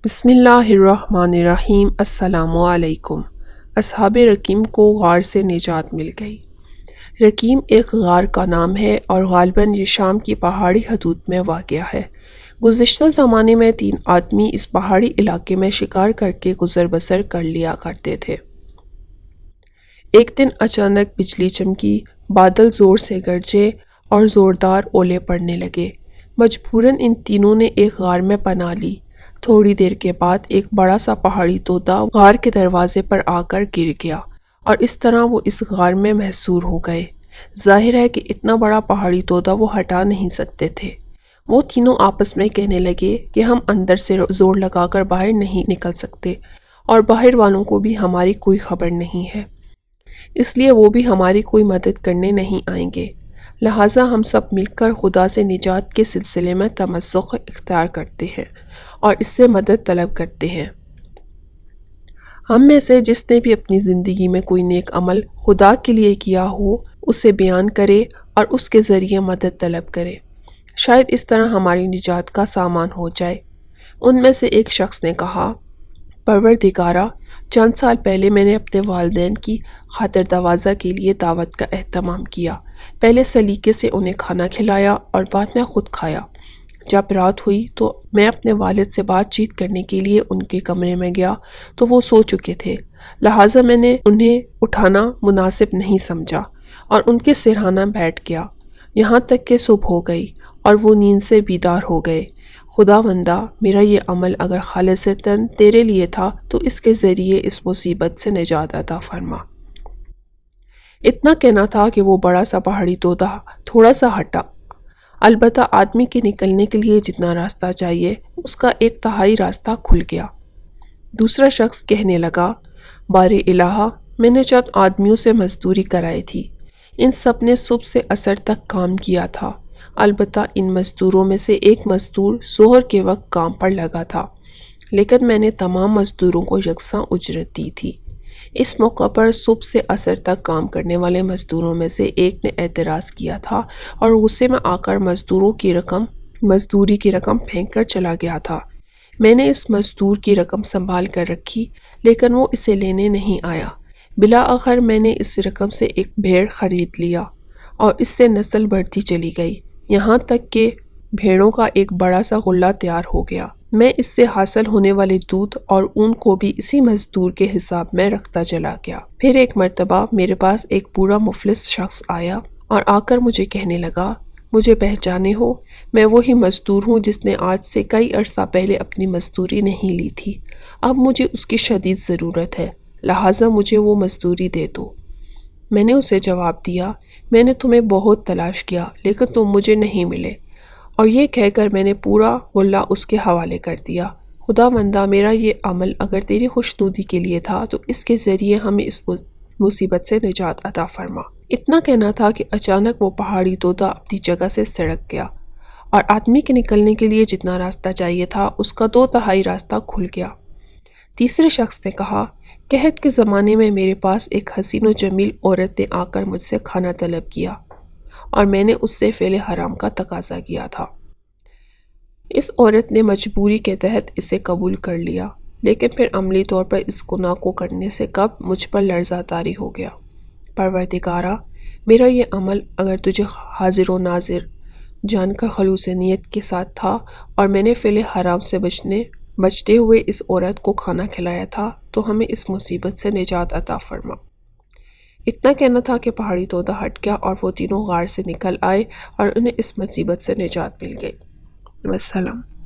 بسم اللہ الرحمن الرحیم۔ السلام علیکم۔ اصحاب رقیم کو غار سے نجات مل گئی۔ رقیم ایک غار کا نام ہے اور غالباً یہ شام کی پہاڑی حدود میں واقع ہے۔ گزشتہ زمانے میں 3 آدمی اس پہاڑی علاقے میں شکار کر کے گزر بسر کر لیا کرتے تھے۔ ایک دن اچانک بجلی چمکی، بادل زور سے گرجے اور زوردار اولے پڑنے لگے۔ مجبوراً ان تینوں نے ایک غار میں پناہ لی۔ تھوڑی دیر کے بعد ایک بڑا سا پہاڑی طوطا غار کے دروازے پر آ کر گر گیا اور اس طرح وہ اس غار میں محصور ہو گئے۔ ظاہر ہے کہ اتنا بڑا پہاڑی طوطا وہ ہٹا نہیں سکتے تھے۔ وہ تینوں آپس میں کہنے لگے کہ ہم اندر سے زور لگا کر باہر نہیں نکل سکتے اور باہر والوں کو بھی ہماری کوئی خبر نہیں ہے، اس لیے وہ بھی ہماری کوئی مدد کرنے نہیں آئیں گے۔ لہٰذا ہم سب مل کر خدا سے نجات کے سلسلے میں تمسک اختیار کرتے ہیں اور اس سے مدد طلب کرتے ہیں۔ ہم میں سے جس نے بھی اپنی زندگی میں کوئی نیک عمل خدا کے لیے کیا ہو اسے بیان کرے اور اس کے ذریعے مدد طلب کرے، شاید اس طرح ہماری نجات کا سامان ہو جائے۔ ان میں سے ایک شخص نے کہا، پروردگارا، چند سال پہلے میں نے اپنے والدین کی خاطر دوازہ کے لیے دعوت کا اہتمام کیا۔ پہلے سلیقے سے انہیں کھانا کھلایا اور بعد میں خود کھایا۔ جب رات ہوئی تو میں اپنے والد سے بات چیت کرنے کے لیے ان کے کمرے میں گیا تو وہ سو چکے تھے، لہٰذا میں نے انہیں اٹھانا مناسب نہیں سمجھا اور ان کے سرہانہ بیٹھ گیا یہاں تک کہ صبح ہو گئی اور وہ نیند سے بیدار ہو گئے۔ خداوندا، میرا یہ عمل اگر خالصتاً تیرے لیے تھا تو اس کے ذریعے اس مصیبت سے نجات عطا فرما۔ اتنا کہنا تھا کہ وہ بڑا سا پہاڑی طوطا تھوڑا سا ہٹا، البتہ آدمی کے نکلنے کے لیے جتنا راستہ چاہیے اس کا 1/3 راستہ کھل گیا۔ دوسرا شخص کہنے لگا، بار الہ، میں نے چند آدمیوں سے مزدوری کرائی تھی۔ ان سب نے صبح سے عصر تک کام کیا تھا، البتہ ان مزدوروں میں سے ایک مزدور ظہر کے وقت کام پر لگا تھا، لیکن میں نے تمام مزدوروں کو یکساں اجرت دی تھی۔ اس موقع پر صبح سے عصر تک کام کرنے والے مزدوروں میں سے ایک نے اعتراض کیا تھا اور غصے میں آ کر مزدوری کی رقم پھینک کر چلا گیا تھا۔ میں نے اس مزدور کی رقم سنبھال کر رکھی لیکن وہ اسے لینے نہیں آیا۔ بالآخر میں نے اس رقم سے ایک بھیڑ خرید لیا اور اس سے نسل بڑھتی چلی گئی یہاں تک کہ بھیڑوں کا ایک بڑا سا غلہ تیار ہو گیا۔ میں اس سے حاصل ہونے والے دودھ اور اون کو بھی اسی مزدور کے حساب میں رکھتا چلا گیا۔ پھر ایک مرتبہ میرے پاس ایک بوڑھا مفلس شخص آیا اور آ کر مجھے کہنے لگا، مجھے پہچانے ہو؟ میں وہی مزدور ہوں جس نے آج سے کئی عرصہ پہلے اپنی مزدوری نہیں لی تھی۔ اب مجھے اس کی شدید ضرورت ہے، لہٰذا مجھے وہ مزدوری دے دو۔ میں نے اسے جواب دیا، میں نے تمہیں بہت تلاش کیا لیکن تم مجھے نہیں ملے، اور یہ کہہ کر میں نے پورا غلہ اس کے حوالے کر دیا۔ خداوندا، میرا یہ عمل اگر تیری خوشنودی کے لیے تھا تو اس کے ذریعے ہمیں اس مصیبت سے نجات عطا فرما۔ اتنا کہنا تھا کہ اچانک وہ پہاڑی طوطا اپنی جگہ سے سڑک گیا اور آدمی کے نکلنے کے لیے جتنا راستہ چاہیے تھا اس کا 2/3 راستہ کھل گیا۔ تیسرے شخص نے کہا، قحط کے زمانے میں میرے پاس ایک حسین و جمیل عورت نے آ کر مجھ سے کھانا طلب کیا اور میں نے اس سے فعل حرام کا تقاضا کیا تھا۔ اس عورت نے مجبوری کے تحت اسے قبول کر لیا، لیکن پھر عملی طور پر اس گناہ کو کرنے سے قبل مجھ پر لرزہ طاری ہو گیا۔ پروردگارا، میرا یہ عمل اگر تجھے حاضر و ناظر جان کر خلوص نیت کے ساتھ تھا اور میں نے فعل حرام سے بچتے ہوئے اس عورت کو کھانا کھلایا تھا تو ہمیں اس مصیبت سے نجات عطا فرما۔ اتنا کہنا تھا کہ پہاڑی طوطا ہٹ گیا اور وہ تینوں غار سے نکل آئے اور انہیں اس مصیبت سے نجات مل گئی۔ والسلام۔